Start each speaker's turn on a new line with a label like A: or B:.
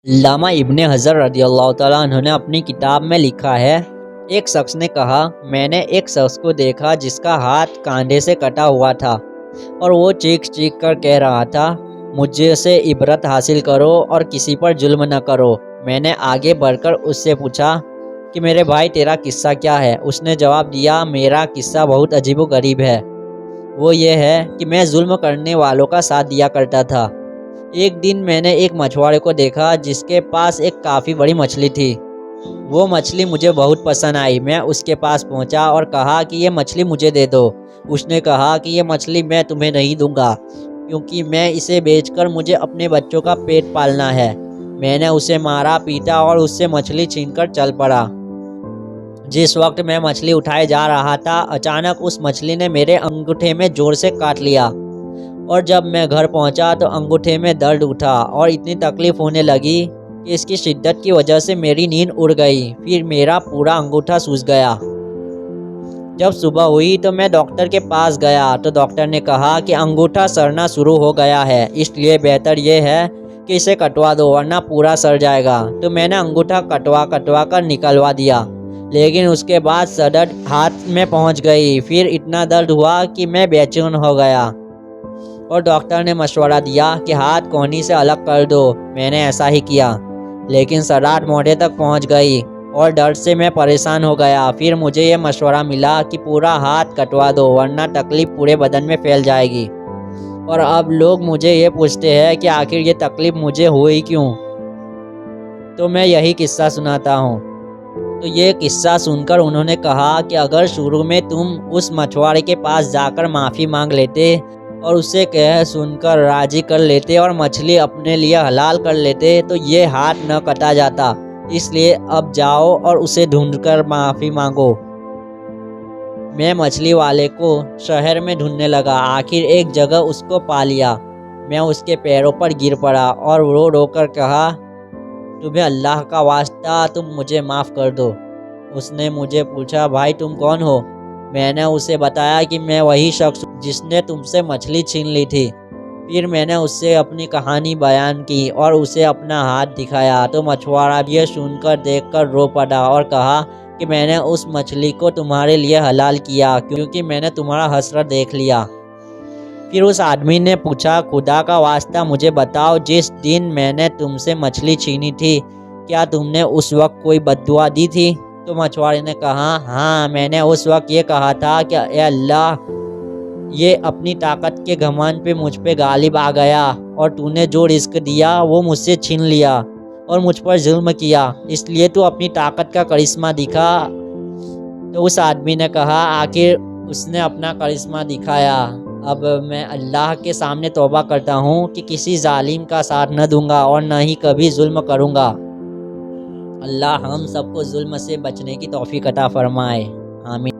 A: लामा इब्ने हज़र रज़ियल्लाहु ताला अन्हु ने अपनी किताब में लिखा है, एक शख्स ने कहा, मैंने एक शख्स को देखा जिसका हाथ कंधे से कटा हुआ था और वो चीख-चीख कर कह रहा था, मुझे से इबरत हासिल करो और किसी पर जुल्म न करो। मैंने आगे बढ़कर उससे पूछा कि मेरे भाई तेरा किस्सा क्या है? उसने जवाब दिया, मेरा किस्सा बहुत अजीबो-गरीब है। वो ये है कि मैं जुल्म करने वालों का साथ दिया करता था। एक दिन मैंने एक मछुआरे को देखा जिसके पास एक काफ़ी बड़ी मछली थी। वो मछली मुझे बहुत पसंद आई। मैं उसके पास पहुंचा और कहा कि ये मछली मुझे दे दो। उसने कहा कि ये मछली मैं तुम्हें नहीं दूंगा क्योंकि मैं इसे बेचकर मुझे अपने बच्चों का पेट पालना है। मैंने उसे मारा पीटा और उससे मछली छीनकर चल पड़ा। जिस वक्त मैं मछली उठाए जा रहा था, अचानक उस मछली ने मेरे अंगूठे में ज़ोर से काट लिया और जब मैं घर पहुंचा तो अंगूठे में दर्द उठा और इतनी तकलीफ़ होने लगी कि इसकी शिद्दत की वजह से मेरी नींद उड़ गई। फिर मेरा पूरा अंगूठा सूज गया। जब सुबह हुई तो मैं डॉक्टर के पास गया तो डॉक्टर ने कहा कि अंगूठा सड़ना शुरू हो गया है, इसलिए बेहतर ये है कि इसे कटवा दो वरना पूरा सड़ जाएगा। तो मैंने अंगूठा कटवा कर निकलवा दिया, लेकिन उसके बाद सदर्द हाथ में पहुंच गई। फिर इतना दर्द हुआ कि मैं बेचैन हो गया और डॉक्टर ने मशवरा दिया कि हाथ कोहनी से अलग कर दो। मैंने ऐसा ही किया, लेकिन सराहत मोढे तक पहुंच गई और दर्द से मैं परेशान हो गया। फिर मुझे ये मशवरा मिला कि पूरा हाथ कटवा दो वरना तकलीफ़ पूरे बदन में फैल जाएगी। और अब लोग मुझे ये पूछते हैं कि आखिर ये तकलीफ़ मुझे हुई क्यों? तो मैं यही किस्सा सुनाता हूँ। तो ये किस्सा सुनकर उन्होंने कहा कि अगर शुरू में तुम उस मछुआरे के पास जाकर माफ़ी मांग लेते और उससे कह सुनकर राज़ी कर लेते और मछली अपने लिए हलाल कर लेते तो ये हाथ न कटा जाता। इसलिए अब जाओ और उसे ढूंढकर माफ़ी मांगो। मैं मछली वाले को शहर में ढूंढने लगा। आखिर एक जगह उसको पा लिया। मैं उसके पैरों पर गिर पड़ा और रो रो कर कहा, तुम्हें अल्लाह का वास्ता तुम मुझे माफ़ कर दो। उसने मुझे पूछा, भाई तुम कौन हो? मैंने उसे बताया कि मैं वही शख्स जिसने तुमसे मछली छीन ली थी। फिर मैंने उससे अपनी कहानी बयान की और उसे अपना हाथ दिखाया तो मछुआरा ये सुनकर देखकर रो पड़ा और कहा कि मैंने उस मछली को तुम्हारे लिए हलाल किया क्योंकि मैंने तुम्हारा हसरत देख लिया। फिर उस आदमी ने पूछा, खुदा का वास्ता मुझे बताओ, जिस दिन मैंने तुमसे मछली छीनी थी क्या तुमने उस वक्त कोई बद्दुआ दी थी? तो मछुआरे ने कहा, हाँ मैंने उस वक्त ये कहा था कि ए अल्लाह, ये अपनी ताकत के घमंड पे मुझ पे गालिब आ गया और तूने जो रिस्क दिया वो मुझसे छीन लिया और मुझ पर जुल्म किया, इसलिए तू अपनी ताकत का करिश्मा दिखा। तो उस आदमी ने कहा, आखिर उसने अपना करिश्मा दिखाया। अब मैं अल्लाह के सामने तौबा करता हूँ कि किसी जालिम का साथ न दूंगा और न ही कभी जुल्म करूँगा। अल्लाह हम सबको जुल्म से बचने की तौफीक अता फरमाए। आमीन।